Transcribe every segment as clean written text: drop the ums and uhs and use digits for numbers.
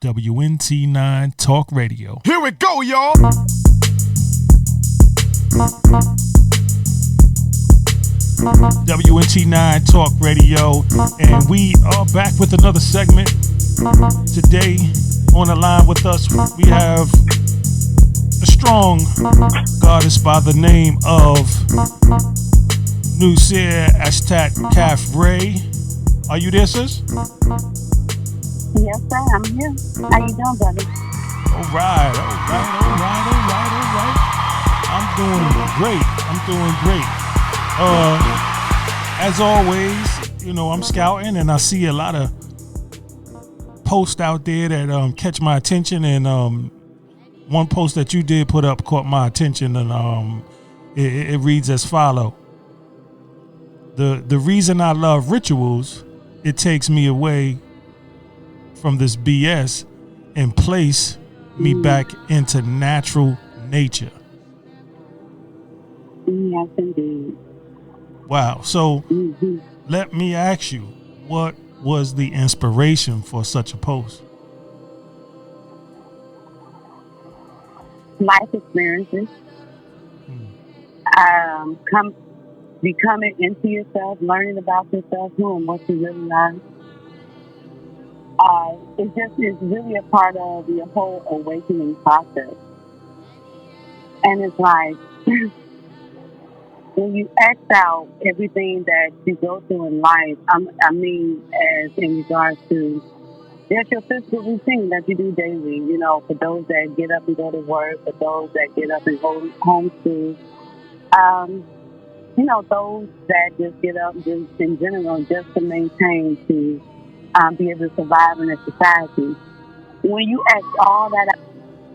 WNT9 Talk Radio. Here we go, y'all. WNT9 Talk Radio, and we are back with another segment. Today on the line with us, we have a strong goddess by the name of ASHTAT KHAF Rayaay. Are you there, sis? Yes, sir. I'm here. How you doing, brother? All right. I'm doing great. As always, you know, I'm scouting and I see a lot of posts out there that catch my attention, and one post that you did put up caught my attention, and it reads as follow. The reason I love rituals, it takes me away from this BS and place me back into natural nature. Yes, indeed. Wow. So let me ask you, what was the inspiration for such a post? Life experiences. Becoming into yourself, learning about yourself, who and what you really are. It's really a part of your whole awakening process. And it's like, when you X out everything that you go through in life, I mean, as in regards to, there's your physical routine that you do daily, you know, for those that get up and go to work, for those that get up and go homeschool, you know, those that just get up just in general just to maintain, to be able to survive in a society. When you act all that out,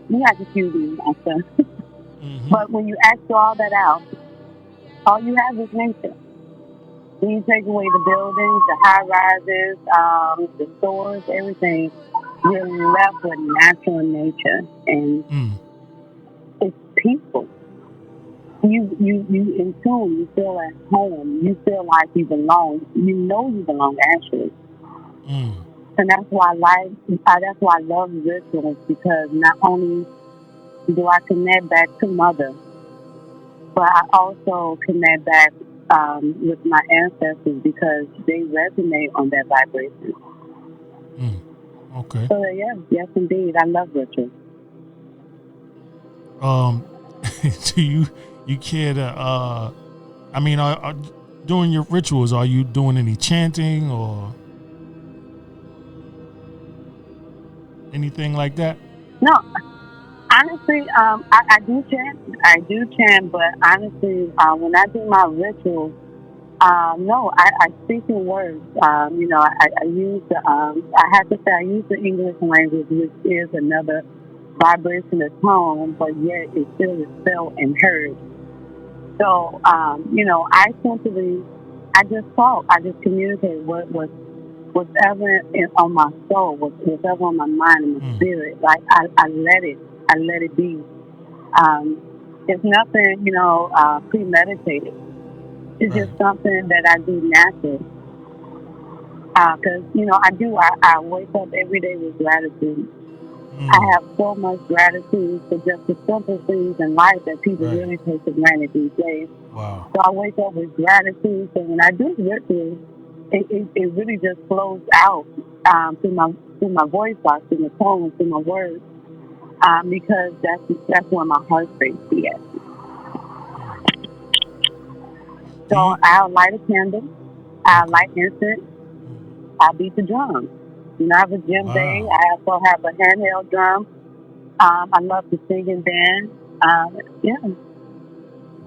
you have to excuse me, my son. But when you act all that out, all you have is nature. When you take away the buildings, the high rises, the stores, everything, you're left with natural nature, and it's peaceful. You in tune. You feel at home. You feel like you belong. You know you belong, actually. And that's why I love rituals, because not only do I connect back to Mother, but I also connect back with my ancestors, because they resonate on that vibration. Okay. So yes, indeed, I love rituals. Do you care to? I mean, are during your rituals, are you doing any chanting or anything like that? No, honestly, I do chant. I do chant, but honestly, when I do my rituals, no, I speak in words. You know, I use the. I have to say, I use the English language, which is another vibration of tone, but yet it still is felt and heard. So, you know, I just talk. I just communicate whatever on my soul, whatever on my mind and my spirit. Like I let it be. It's nothing, you know, premeditated. It's just something that I do naturally. Because, you know, I wake up every day with gratitude. I have so much gratitude for just the simple things in life that people really take for granted these days. Wow. So I wake up with gratitude. So when I do rituals, it really just flows out through my voice box, through my tone, through my words, because that's where my heart rate be at. So I'll light a candle, I'll light incense, I'll beat the drums. You know, I have a gym day. I also have a handheld drum. I love to sing and dance.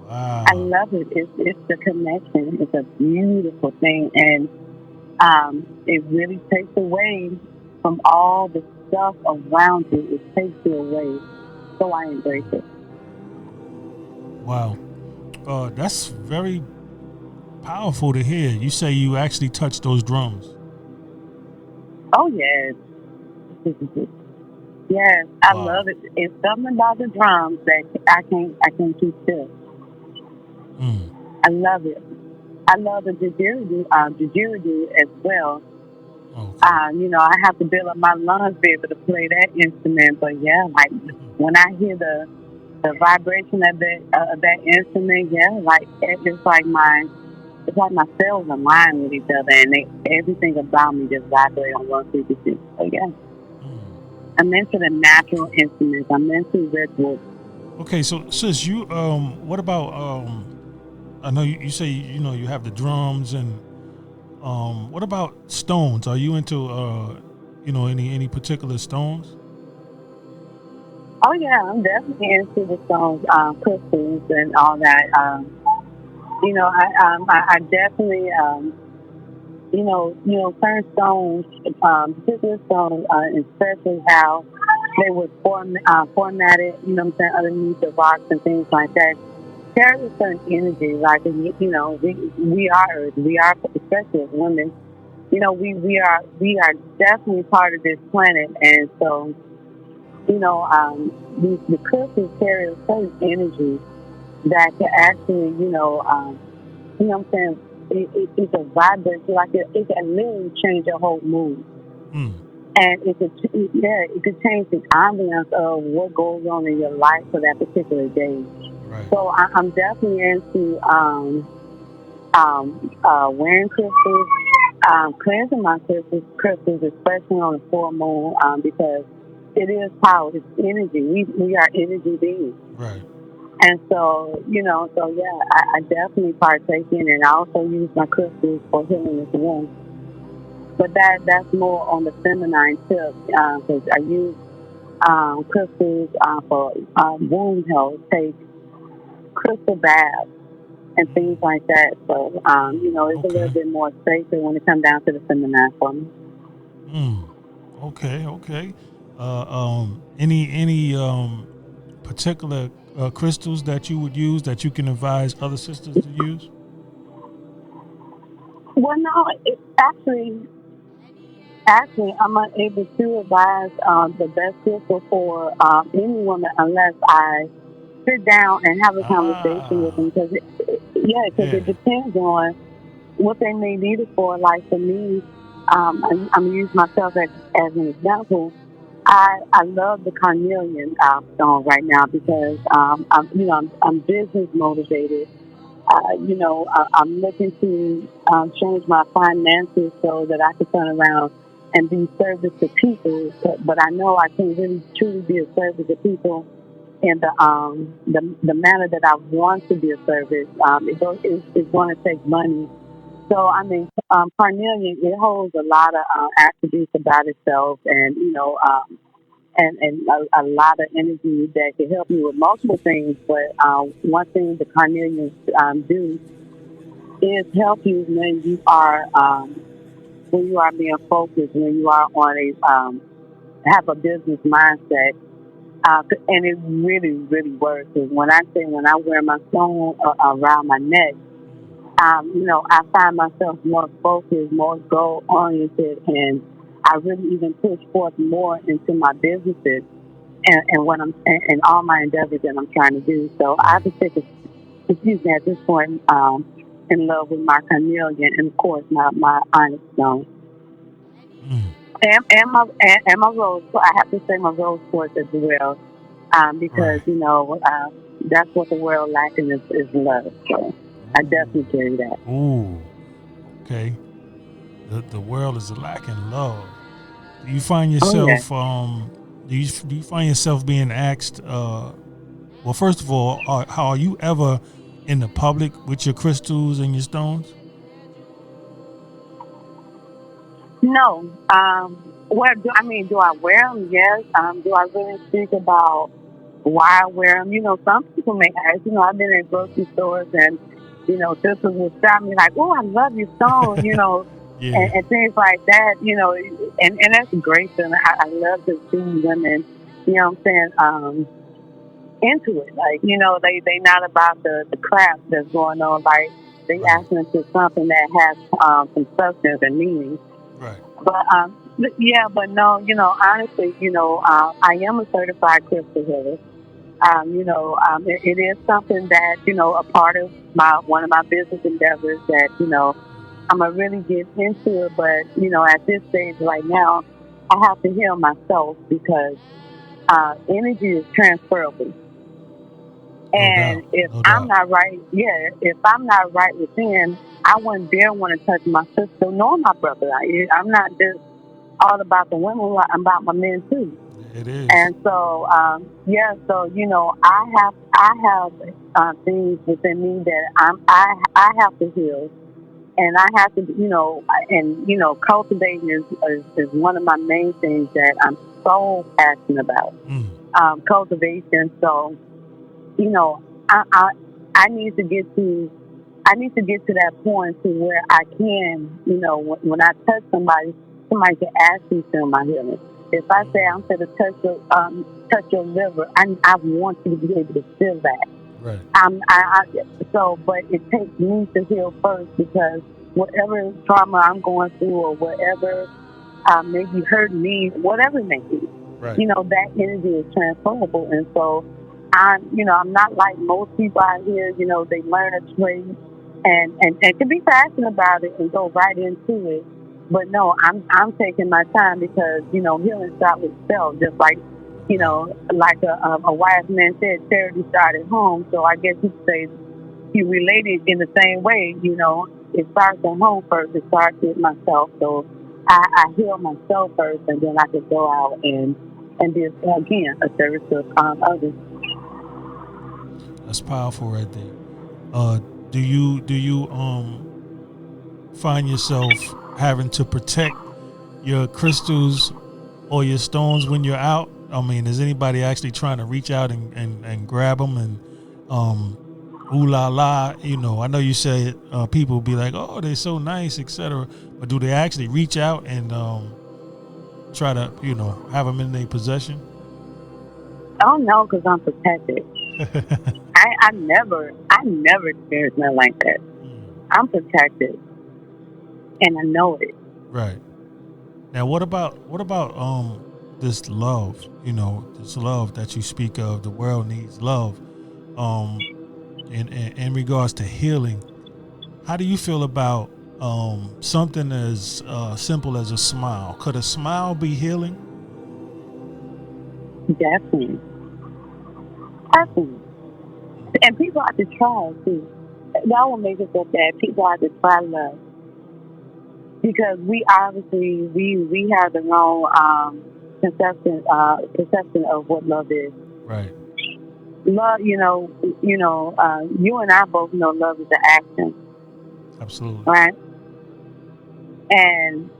Wow. I love it. It's the connection. It's a beautiful thing, and it really takes away from all the stuff around you. It takes you away. So I embrace it. Wow. That's very powerful to hear. You say you actually touch those drums. Oh, yes. Yes, I love it. It's something about the drums that I can't keep still. I love it. I love the didgeridoo as well. Okay. I have to build up my lungs to be able to play that instrument. But yeah, like when I hear the vibration of that instrument, yeah, like it's like my cells align with each other, and everything about me just vibrate on one frequency. So yeah, I'm into the natural instruments. I'm into rituals. Okay, so sis, you what about I know you say you have the drums and what about stones? Are you into any particular stones? Oh yeah, I'm definitely into the songs, crystals and all that. I definitely certain stones, particular stones, especially how they were formatted, underneath the rocks and things like that, carry a certain energy. Like, we are Earth, we are, especially as women, we are definitely part of this planet, and so, the crystals carry a certain energy that can actually, what I'm saying, it's a vibration, like it can literally change your whole mood. Mm, And it could change the ambiance of what goes on in your life for that particular day. right. So I'm definitely into wearing crystals, cleansing my crystals, especially on the full moon, because it is power, it's energy. We are energy beings. Right. And so, so yeah, I definitely partake in it. I also use my crystals for healing as well. But that's more on the feminine tip, because I use crystals for wound health, take crystal baths and things like that. So, it's a little Okay. bit more sacred when it comes down to the feminine for me. Mm, okay. Okay. Any particular crystals that you would use that you can advise other sisters to use? Well, no, it's actually, I'm unable to advise the best crystal for any woman unless I sit down and have a conversation with Ah, them, because because yeah. it depends on what they may need it for. Like for me, I'm gonna use myself as an example. I love the carnelian stone right now because I'm business motivated. I'm looking to change my finances so that I can turn around and be service to people. But I know I can really truly be a service to people in the manner that I want to be a service. It's going to take money. So I mean, carnelian, it holds a lot of attributes about itself, and a lot of energy that can help you with multiple things. But one thing the carnelians do is help you when you are being focused, when you are on have a business mindset. And it really, really works. And when I wear my stone around my neck, I find myself more focused, more goal oriented, and I really even push forth more into my businesses and what and all my endeavors that I'm trying to do. So I Right. particularly, excuse me, at this point, in love with my chameleon and of course my onyx stone. Mm, And my rose. I have to say my rose quartz as well, because right. that's what the world lacking is love. So I definitely carry that. Ooh. Okay. The world is lacking love. Do you find Oh yeah. yourself do you find yourself being asked well, first of all, how are you ever in the public with your crystals and your stones? No. Where do I mean? Do I wear them? Yes. Do I really speak about why I wear them? Some people may ask. I've been in grocery stores and sisters will stop me like, "Oh, I love your stone," Yeah. and things like that. And that's great. And I love to see women. What I'm saying, into it. Like they not about the crap that's going on. Like they Right. asking into something that has some substance and meaning. Right. But yeah, but no, honestly, I am a certified crystal healer. It is something that a part of my one of my business endeavors that I'm gonna really get into it. But at this stage right now, I have to heal myself because energy is transferable. No And doubt. if No I'm doubt. not right, if I'm not right within, I wouldn't dare want to touch my sister nor my brother. I'm not just all about the women. I'm about my men too. It is. And so, I have things within me that I have to heal, and I have to, cultivating is one of my main things that I'm so passionate about. Mm. Cultivation. So, you know, I, I I need to get to that point to where I can, when I touch somebody, somebody can actually feel my healing. If I say I'm going to touch your liver, I want you to be able to feel that. Right. But it takes me to heal first because whatever trauma I'm going through or whatever maybe hurt me, whatever it may be, Right. that energy is transferable. And so I'm not like most people out here, they learn a trade and can be passionate about it and go right into it. But no, I'm taking my time because, healing starts with self, just like, like a wise man said, charity started at home. So I guess you could say you related in the same way, it starts at home first. It starts with myself. So I heal myself first, and then I can go out and be, again, a service to others. That's powerful right there. Do you find yourself having to protect your crystals or your stones when you're out? I mean, is anybody actually trying to reach out and grab them and ooh la la? I know you say people be like, oh, they're so nice, etc. But do they actually reach out and try to have them in their possession? Oh no, because I'm protected. I never experienced nothing like that. I'm protected, and I know it. Right. Now, what about this love? This love that you speak of. The world needs love. In regards to healing, how do you feel about something as simple as a smile? Could a smile be healing? Definitely. And people have to try too. That will make it so bad. People have to try love because we obviously we have the wrong perception of what love is. Right. Love, you and I both know love is an action. Absolutely. Right. And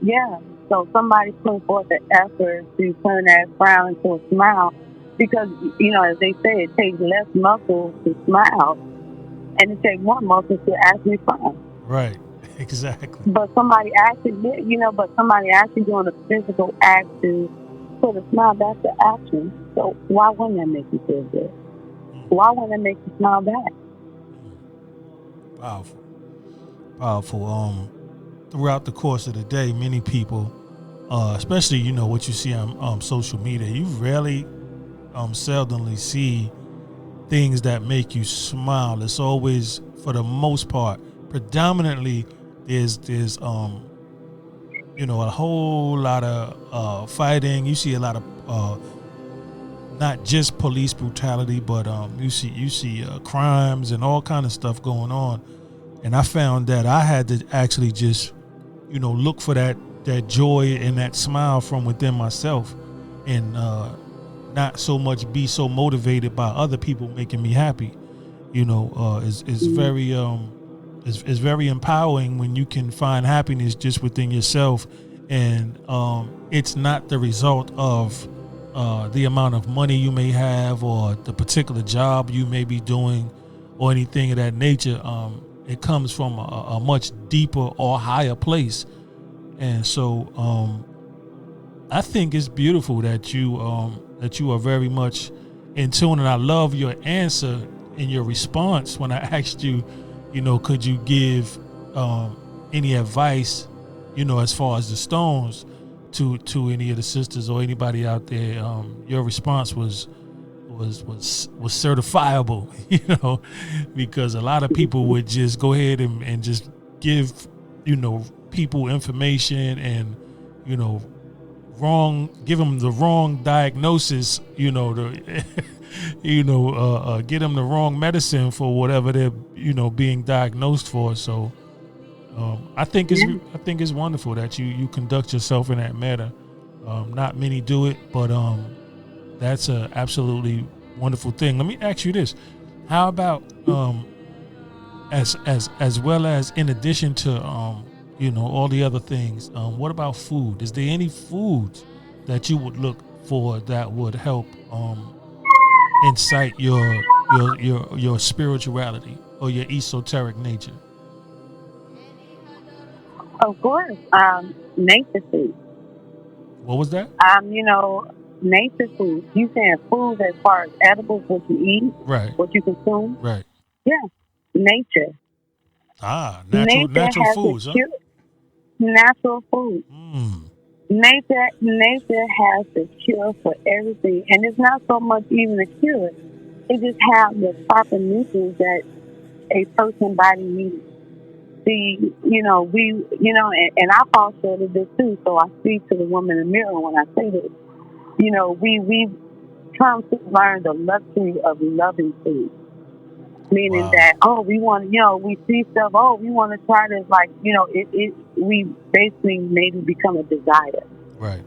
so somebody put forth the effort to turn that frown into a smile. Because, as they say, it takes less muscle to smile, and it takes more muscle to actually smile. Right, exactly. But somebody actually, doing a physical act to put a smile, that's the action. So why wouldn't that make you feel good? Why wouldn't that make you smile back? Powerful. Throughout the course of the day, many people, especially, what you see on social media, you rarely seldomly see things that make you smile. It's always, for the most part, predominantly there's a whole lot of fighting. You see a lot of not just police brutality, but you see crimes and all kind of stuff going on. And I found that I had to actually just look for that joy and that smile from within myself, and not so much be so motivated by other people making me happy. Is very is very empowering when you can find happiness just within yourself, and it's not the result of the amount of money you may have or the particular job you may be doing or anything of that nature. It comes from a much deeper or higher place, and so I think it's beautiful that you are very much in tune, and I love your answer and your response when I asked you, could you give any advice, as far as the stones to any of the sisters or anybody out there. Your response was certifiable, because a lot of people would just go ahead and just give people information and, give them the wrong diagnosis, to, get them the wrong medicine for whatever they're, being diagnosed for. So, I think it's wonderful that you conduct yourself in that manner. Not many do it, but that's a absolutely wonderful thing. Let me ask you this: how about as well as in addition to all the other things, what about food? Is there any foods that you would look for that would help incite your spirituality or your esoteric nature? Of course, nature food. What was that? Nature food. You saying food as far as edibles, what you eat, Right. what you consume? Right. Yeah, nature. Natural foods, huh? Natural food. Nature has the cure for everything, and it's not so much even a cure. It just has the proper nutrients that a person body needs. And I fall short of this too. So I speak to the woman in the mirror when I say this. We've come to learn the luxury of loving food. Meaning that, we want, we see stuff, we want to try this, like, we basically maybe become a desire. Right.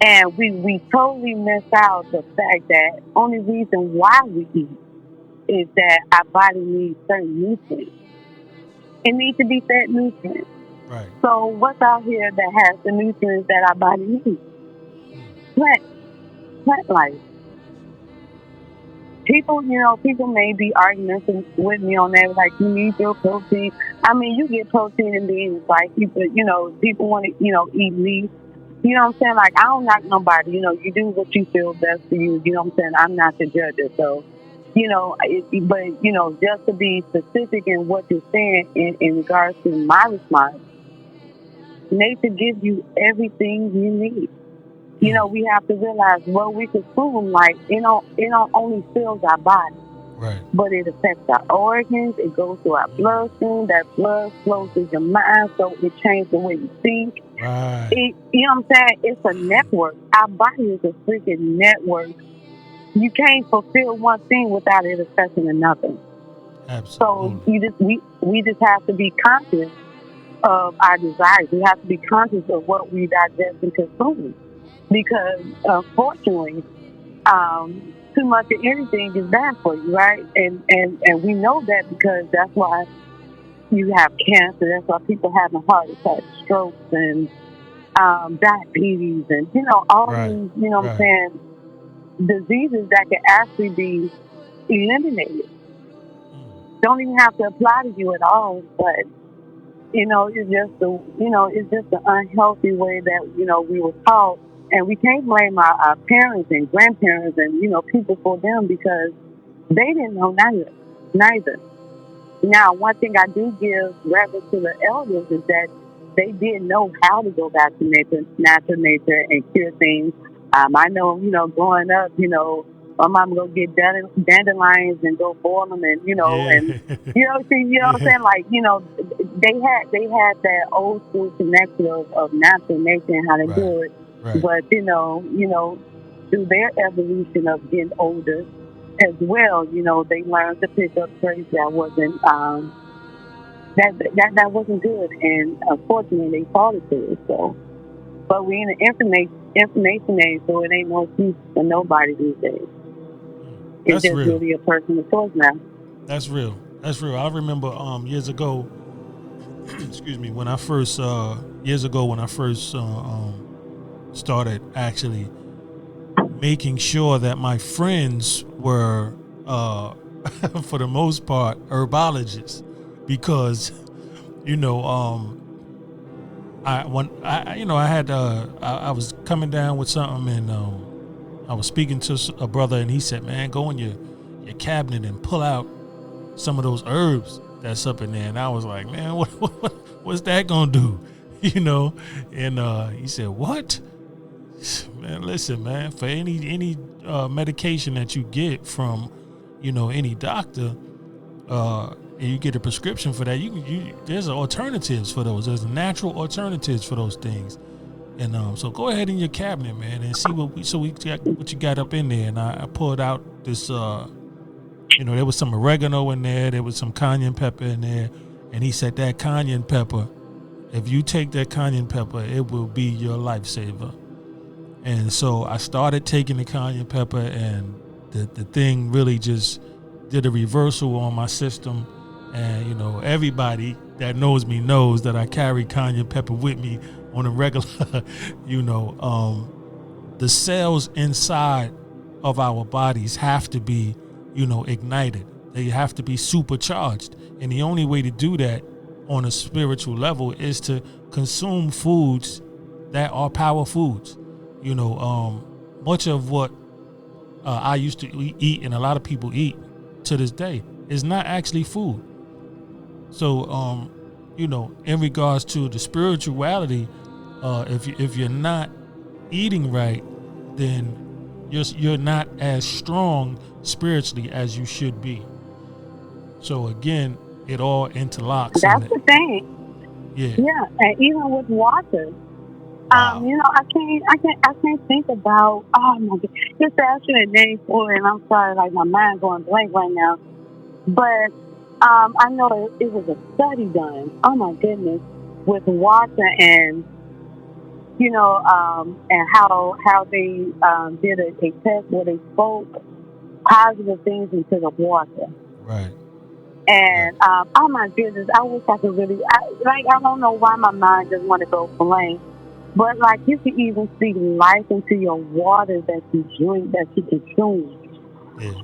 And we totally miss out the fact that only reason why we eat is that our body needs certain nutrients. It needs to be fed nutrients. Right. So what's out here that has the nutrients that our body needs? Plant life. People may be arguing with me on that, like, you need your protein. I mean, you get protein in beans, like, people want to, eat meat. You know what I'm saying? Like, I don't knock nobody. You do what you feel best for you. You know what I'm saying? I'm not the judge. So, but, just to be specific in what you're saying in regards to my response, nature gives you everything you need. We have to realize what we consume, like, it don't only fills our body. Right. But it affects our organs, it goes through our bloodstream, that blood flows through your mind, so it changes the way you think. Right. You know what I'm saying? It's a network. Our body is a freaking network. You can't fulfill one thing without it affecting another. Absolutely. So we just have to be conscious of our desires. We have to be conscious of what we digest and consume. Because, unfortunately, too much of anything is bad for you, right? And we know that because that's why you have cancer. That's why people having heart attacks, strokes, and diabetes, and, all these, what I'm saying, diseases that can actually be eliminated. Don't even have to apply to you at all, but, it's just the unhealthy way that, we were taught. And we can't blame our parents and grandparents and, people for them because they didn't know neither. Now, one thing I do give reverence to the elders is that they did know how to go back to natural nature and cure things. I know, growing up, my mom go get dandelions and go boil them and, and, what I'm saying? Like, they had that old school connection of natural nature and how to do it. Right. But, through their evolution of getting older as well, they learned to pick up traits that wasn't, that wasn't good. And unfortunately, they fought it to it. So, but we're in an information age, so it ain't no excuse for nobody these days. It's just really a personal choice now. That's real. I remember years ago, excuse me, when I first started actually making sure that my friends were, for the most part, herbologists, because, I was coming down with something, and I was speaking to a brother, and he said, "Man, go in your cabinet and pull out some of those herbs that's up in there." And I was like, "Man, what's that gonna do?" And he said, "What?" Man, listen, man, for any medication that you get from, any doctor, and you get a prescription for that, there's alternatives for those. There's natural alternatives for those things. And so go ahead in your cabinet, man, and see what you got up in there. And I pulled out this, there was some oregano in there. There was some cayenne pepper in there. And he said that cayenne pepper, if you take that cayenne pepper, it will be your lifesaver. And so I started taking the cayenne pepper, and the thing really just did a reversal on my system. And, everybody that knows me knows that I carry cayenne pepper with me on a regular, the cells inside of our bodies have to be, ignited. They have to be supercharged. And the only way to do that on a spiritual level is to consume foods that are power foods. Much of what I used to eat and a lot of people eat to this day is not actually food. So, in regards to the spirituality, if you're not eating right, then you're not as strong spiritually as you should be. So again, it all interlocks. That's the thing. Yeah. Yeah, and even with water. Wow. I can't think about. Oh my God, just asking a name for it, and I'm sorry, like my mind's going blank right now. But I know it was a study done. Oh my goodness, with water and and how they did a test where they spoke positive things into the water. Right. And oh my goodness, I wish I could really. I don't know why my mind just want to go blank. But like you can even speak life into your water that you drink, that you consume,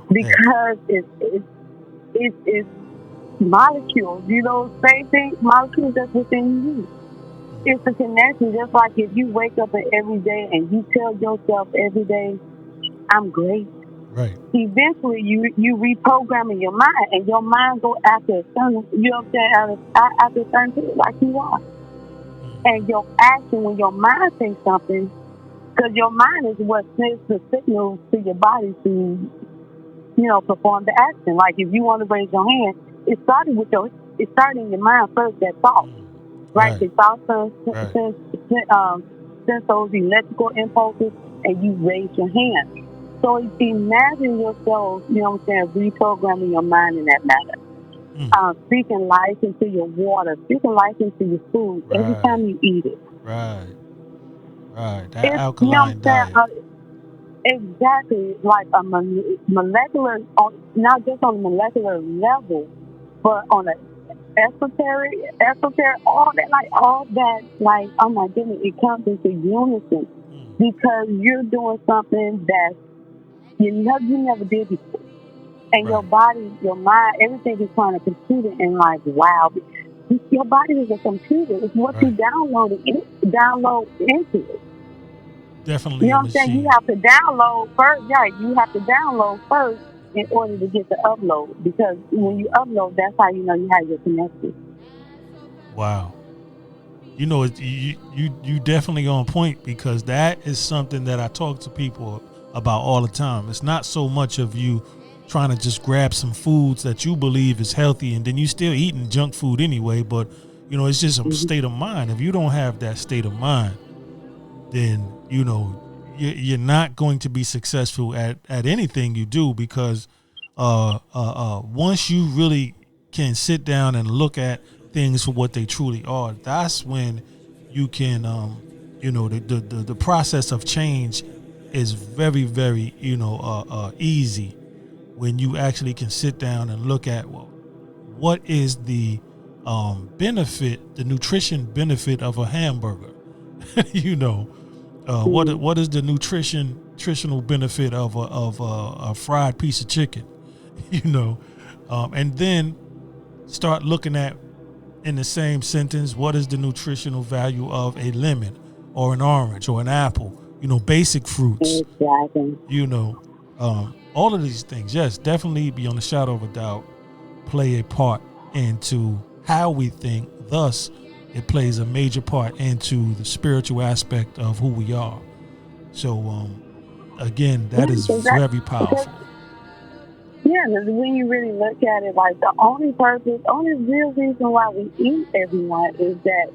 because it's molecules. Same thing, molecules that's within you. It's a connection. Just like if you wake up every day and you tell yourself every day, "I'm great." Right. Eventually, you reprogramming your mind, and your mind go after a certain, after a certain period, like you are. And your action, when your mind thinks something, because your mind is what sends the signals to your body to, perform the action. Like if you want to raise your hand, it started in your mind first. That thought, right? The thought sends those electrical impulses, and you raise your hand. So imagine yourself, reprogramming your mind in that manner. Speaking life into your water, speaking life into your food every time you eat it. Right. That alkaline diet. Exactly, like a molecular, not just on a molecular level, but on an esoteric, all that, oh my goodness, it comes into unison because you're doing something that you never did before. And your body, your mind, everything is trying to compute it, and wow, your body is a computer. It's what you download into it. Definitely. You know what I'm saying? You have to download first. Yeah, you have to download first in order to get the upload. Because when you upload, that's how you know you have your connection. Wow. You definitely on point, because that is something that I talk to people about all the time. It's not so much of you trying to just grab some foods that you believe is healthy, and then you still eating junk food anyway, but it's just a state of mind. If you don't have that state of mind, then you're not going to be successful at anything you do, because once you really can sit down and look at things for what they truly are, that's when you can the process of change is very, very easy, when you actually can sit down and look at, well, what is the benefit, the nutrition benefit of a hamburger? What is the nutritional benefit of a fried piece of chicken? And then start looking at, in the same sentence, what is the nutritional value of a lemon or an orange or an apple? Basic fruits. Exactly. All of these things, yes, definitely, beyond a shadow of a doubt, play a part into how we think. Thus, it plays a major part into the spiritual aspect of who we are. So, again, that is very powerful. Yeah, 'cause when you really look at it, like the only real reason why we eat, everyone, is that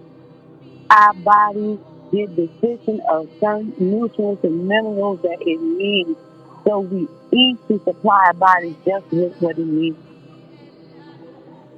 our bodies get deficient of certain nutrients and minerals that it needs. So we eat to supply our bodies just with what it needs.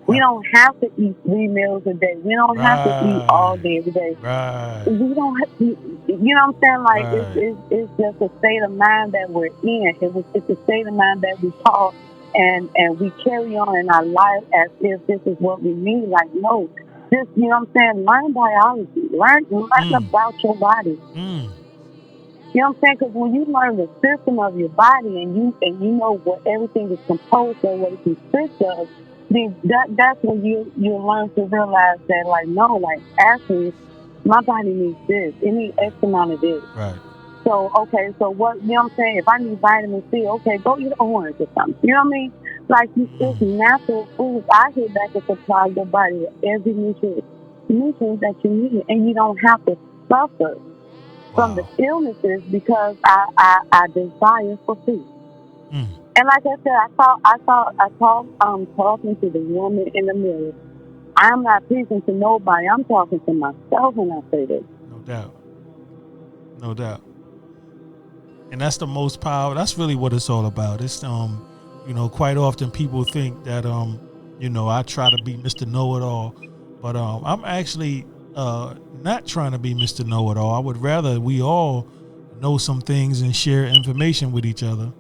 We don't have to eat 3 meals a day. We don't have to eat all day every day. Right. We don't have to, you know what I'm saying? Like, Right. it's just a state of mind that we're in. It's a state of mind that we taught and we carry on in our life as if this is what we need. Like, no, just, you know what I'm saying? Learn biology. Learn about your body. You know what I'm saying? Because when you learn the system of your body and you know what everything is composed of, what it consists of, then that's when you learn to realize that, like, no, like, actually, my body needs this. It needs X amount of this. Right. So, okay, so what, you know what I'm saying? If I need vitamin C, okay, go eat an orange or something. You know what I mean? Like, it's natural foods out here that can supply your body with every nutrient that you need. And you don't have to suffer from the illnesses because I desire for food. And like I said, talking to the woman in the mirror. I'm not preaching to nobody. I'm talking to myself when I say this. No doubt. And that's the most power. That's really what it's all about. It's quite often people think that I try to be Mr. Know-It-All, but I'm actually not trying to be Mr. Know-It-All. I would rather we all know some things and share information with each other.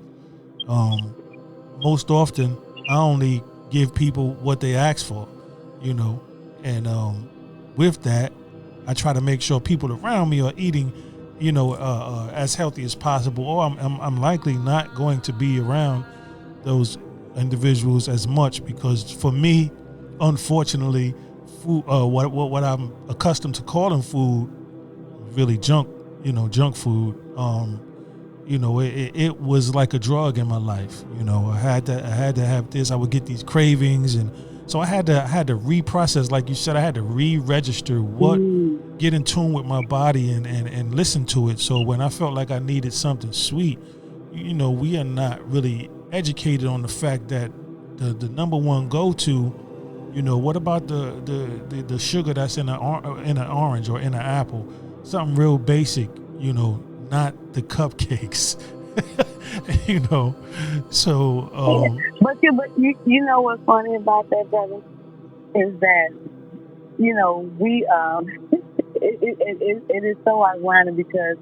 Most often, I only give people what they ask for, and with that, I try to make sure people around me are eating, as healthy as possible, or I'm likely not going to be around those individuals as much because for me, unfortunately, food, what I'm accustomed to calling food, really junk food. It was like a drug in my life. I had to have this. I would get these cravings, and so I had to reprocess, like you said. I had to re-register get in tune with my body and listen to it. So when I felt like I needed something sweet, we are not really educated on the fact that the number one go-to, what about the sugar that's in an orange or in an apple, something real basic, not the cupcakes. So but you know what's funny about that, brother, is that we it is so ironic because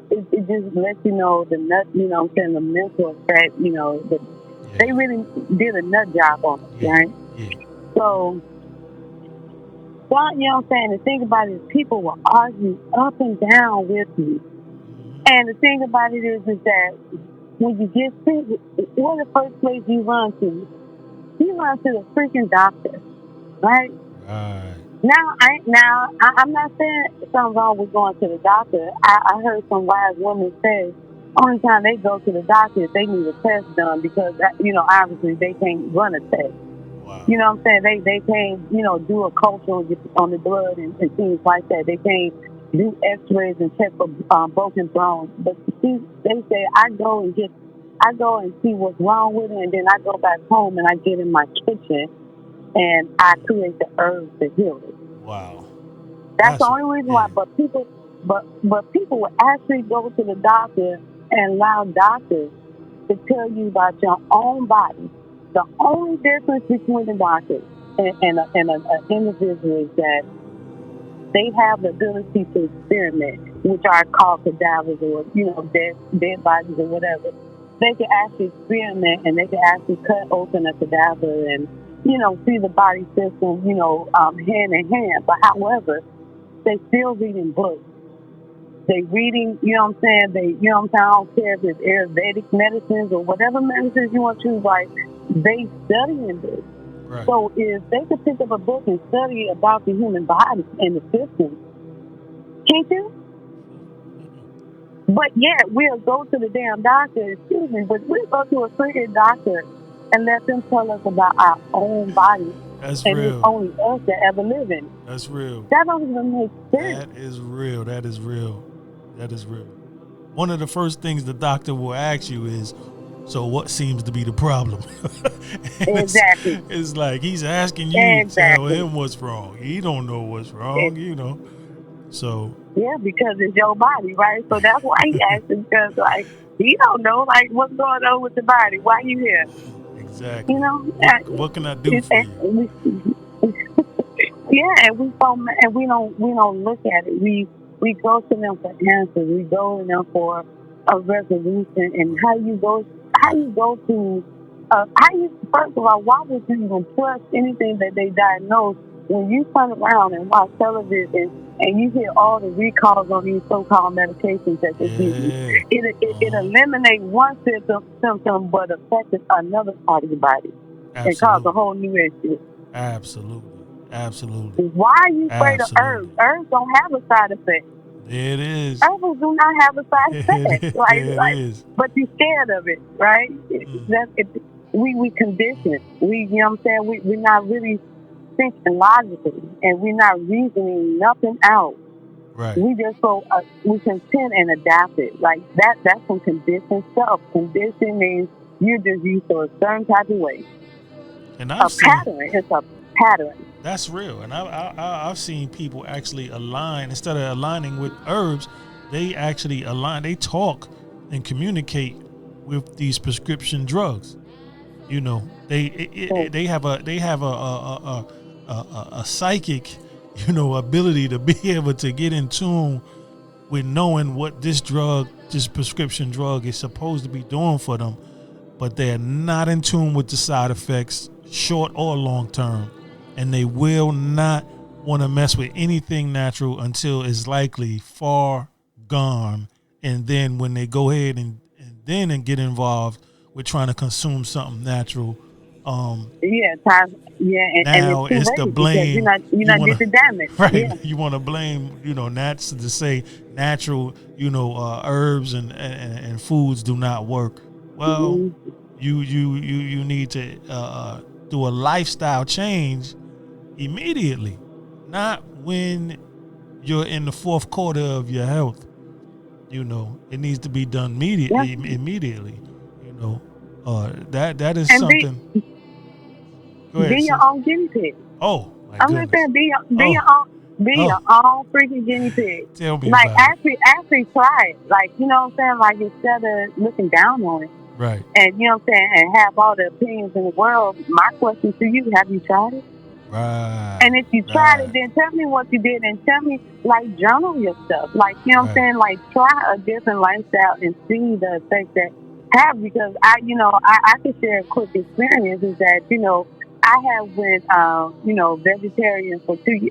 it just lets you know the mental effect, they really did a nut job on us, right? So, well, you know what I'm saying? The thing about it is people will argue up and down with you. And the thing about it is that when you get sick, what's the first place you run to? You run to the freaking doctor, right? Now, I'm not saying something wrong with going to the doctor. I heard some wise women say, only time they go to the doctor is they need a test done because, obviously they can't run a test. Wow. You know what I'm saying? They can't, do a culture on the blood and things like that. They can't do x-rays and check for broken bones. But see, they say I go and see what's wrong with it, and then I go back home and I get in my kitchen and I create the herbs to heal it. Wow. That's the only reason why. But people will actually go to the doctor and allow doctors to tell you about your own body. The only difference between the doctor and an individual is that they have the ability to experiment, which are called cadavers or dead bodies or whatever. They can actually experiment and they can actually cut open a cadaver and see the body system hand in hand. But however, they still reading books. They reading, you know what I'm saying? I don't care if it's Ayurvedic medicines or whatever medicines you want to choose, like, they studying this. Right. So if they could pick up a book and study about the human body and the system, can't you? But yet, we'll go to the damn doctor, but we'll go to a freaking doctor and let them tell us about our own body. That's and real. It's only us that ever live in it. That's real. That don't even make sense. That is real. That is real. One of the first things the doctor will ask you is, So what seems to be the problem? Exactly. It's like he's asking you to tell him what's wrong. He don't know what's wrong, So yeah, because it's your body, right? So that's why he asking, because like he don't know like what's going on with the body. Why you here? exactly. What can I do for you? Yeah, and we don't look at it. We go to them for answers. We go to them for a resolution. And how you go to first of all, why would you even trust anything that they diagnose when you turn around and watch television and you hear all the recalls on these so-called medications that they give you? It eliminates one symptom but affects another part of the body. Absolutely. And cause a whole new issue. Absolutely. Why are you afraid of herbs? Herbs don't have a side effect. It is. Herbs do not have a side effect. But you're scared of it, right? We conditioned. You know what I'm saying? We're not really thinking logically, and we're not reasoning nothing out. Right. We just we content and adapt it. Like that's some conditioned stuff. Condition means you're just used to a certain type of way. And pattern. It's a pattern. That's real. And I've seen people actually align, instead of aligning with herbs, they actually align. They talk and communicate with these prescription drugs. They have a psychic, ability to be able to get in tune with knowing what this prescription drug is supposed to be doing for them, but they're not in tune with the side effects, short or long term, and they will not want to mess with anything natural until it's likely far gone. And then when they go ahead and get involved with trying to consume something natural, and now it's the blame. You're not did the damage, right? Yeah. You want to blame, Nats to say natural, herbs and foods do not work. Well, you need to do a lifestyle change immediately, not when you're in the fourth quarter of your health. It needs to be done immediately. That is something. Go ahead, be your own guinea pig. Oh, my I'm goodness. just saying, be your own freaking guinea pig. Tell me like about actually try it. Like, you know what I'm saying? Like, instead of looking down on it. Right. And you know what I'm saying, and have all the opinions in the world, my question to you, have you tried it? Right. And if you tried it, then tell me what you did, and tell me, like, journal your stuff. Like, you know what I'm saying? Like, try a different lifestyle and see the effect that have, because I can share a quick experience is that, I have went, vegetarian for 2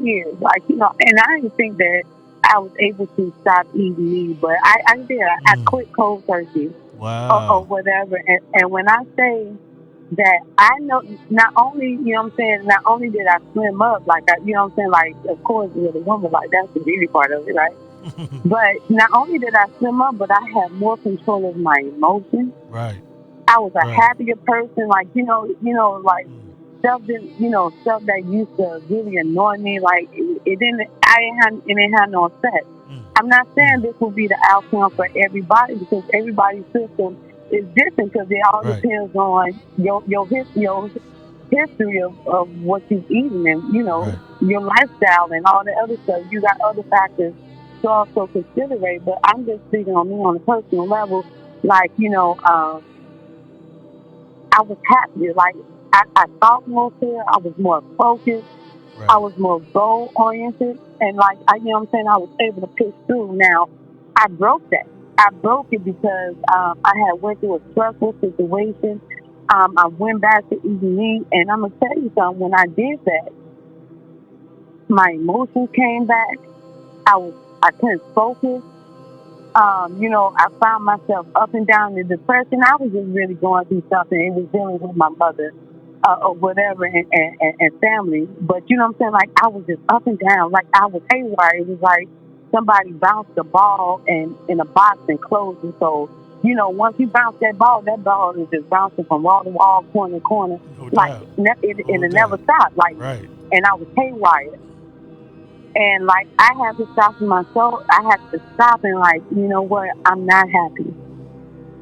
years. Like, and I didn't think that I was able to stop eating meat, but I did. I quit cold turkey. Wow. Or whatever. And when I say that, I know not only, not only did I slim up, like, like, of course, with a woman, like, that's the beauty part of it, right? But not only did I slim up, but I had more control of my emotions. Right. I was a happier person, like, like stuff that used to really annoy me, like it didn't have no effect. I'm not saying this will be the outcome for everybody, because everybody's system is different, because it all depends on your history of what you've eaten, and your lifestyle and all the other stuff. You got other factors to also consider, but I'm just speaking on me on a personal level. Like, I was happier. Like, I thought more clear. I was more focused. Right. I was more goal oriented, and like, I was able to push through. Now, I broke that. I broke it because I had went through a stressful situation. I went back to eating meat, and I'm gonna tell you something. When I did that, my emotions came back. I couldn't focus. I found myself up and down in depression. I was just really going through something. It was dealing with my mother, or whatever, and family. But you know what I'm saying? Like, I was just up and down. Like, I was haywire. It was like somebody bounced the ball in a box and closed it. So, once you bounce that ball is just bouncing from wall to wall, corner to corner. No like, doubt. it never stopped. Like, right. And I was haywire. And, like, I had to stop myself. I had to stop and, like, you know what? I'm not happy.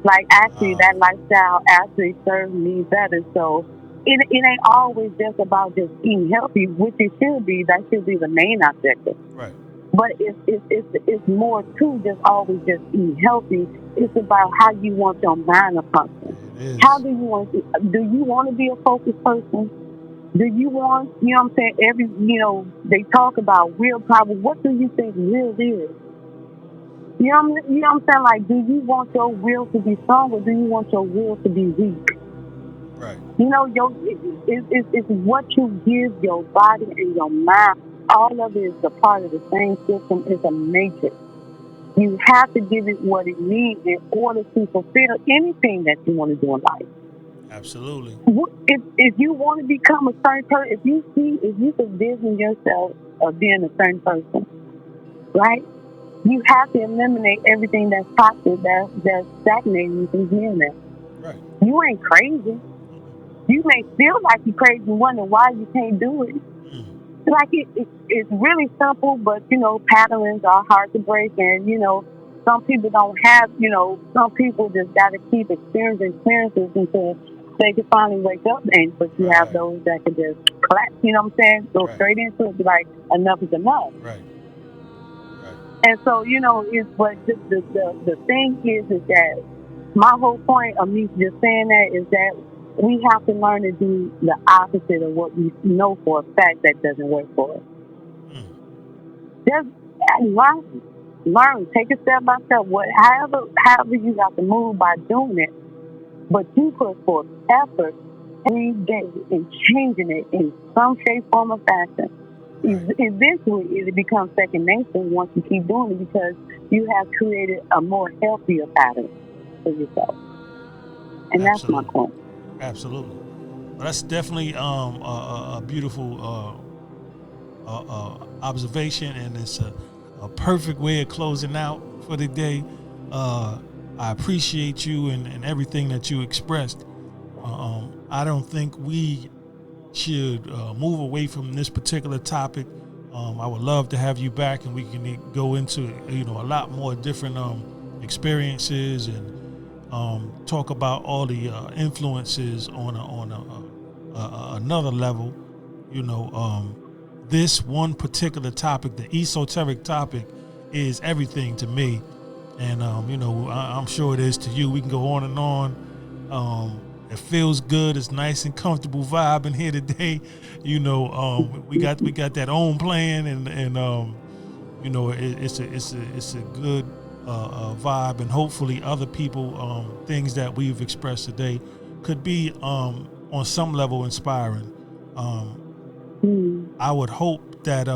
Like, actually, that lifestyle actually serves me better. So it ain't always just about just eating healthy, which it should be. That should be the main objective. Right. But it's more to just always just eating healthy. It's about how you want your mind to function. How do you want to? Do you want to be a focused person? Do you want, you know what I'm saying? They talk about willpower. What do you think will is? You know what I'm saying? Like, do you want your will to be strong, or do you want your will to be weak? Right. It's what you give your body and your mind. All of it is a part of the same system. It's a matrix. You have to give it what it needs in order to fulfill anything that you want to do in life. Absolutely. If you want to become a certain person, if you envision yourself of being a certain person, right? You have to eliminate everything that's toxic, that's stagnating you from being there. Right. You ain't crazy. You may feel like you're crazy, wondering why you can't do it. Like it's really simple, but patterns are hard to break, and some people don't have. Some people just got to keep experiencing experiences until they can finally wake up. But you have those that can just collapse. You know what I'm saying? Go straight into it, be like, enough is enough. Right. And so but the thing is that my whole point of me just saying that is that we have to learn to do the opposite of what we know for a fact that doesn't work for us. Just learn, take it step by step. However you got to move by doing it, but you put forth effort every day in changing it in some shape, form, or fashion. Eventually, it becomes second nature once you keep doing it, because you have created a more healthier pattern for yourself. And that's my point. Absolutely. Well, that's definitely a beautiful observation, and it's a perfect way of closing out for the day. I appreciate you and everything that you expressed. I don't think we should move away from this particular topic. I would love to have you back, and we can go into a lot more different experiences and talk about all the influences on another level. This one particular topic, the esoteric topic, is everything to me, and I'm sure it is to you. We can go on and on. It feels good. It's nice and comfortable vibe in here today. We got that OM playing, and it's a good vibe, and hopefully other people, things that we've expressed today could be on some level inspiring. I would hope that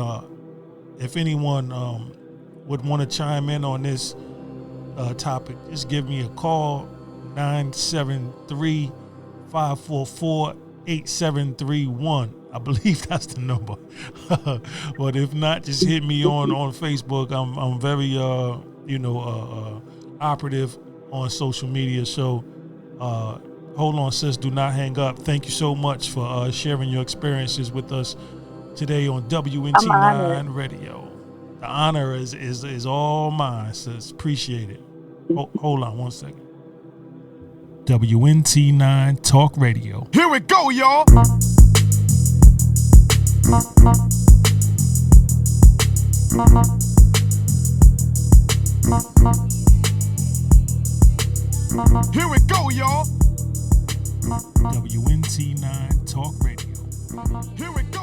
if anyone would want to chime in on this topic, just give me a call, 973-544-8731. I believe that's the number. But if not, just hit me on Facebook. I'm very operative on social media. So hold on, sis. Do not hang up. Thank you so much for sharing your experiences with us today on WNT9 Radio. The honor is all mine, sis. Appreciate it. Hold on one second. WNT9 Talk Radio. Here we go, y'all. Here we go, y'all. WNT9 Talk Radio. Here we go.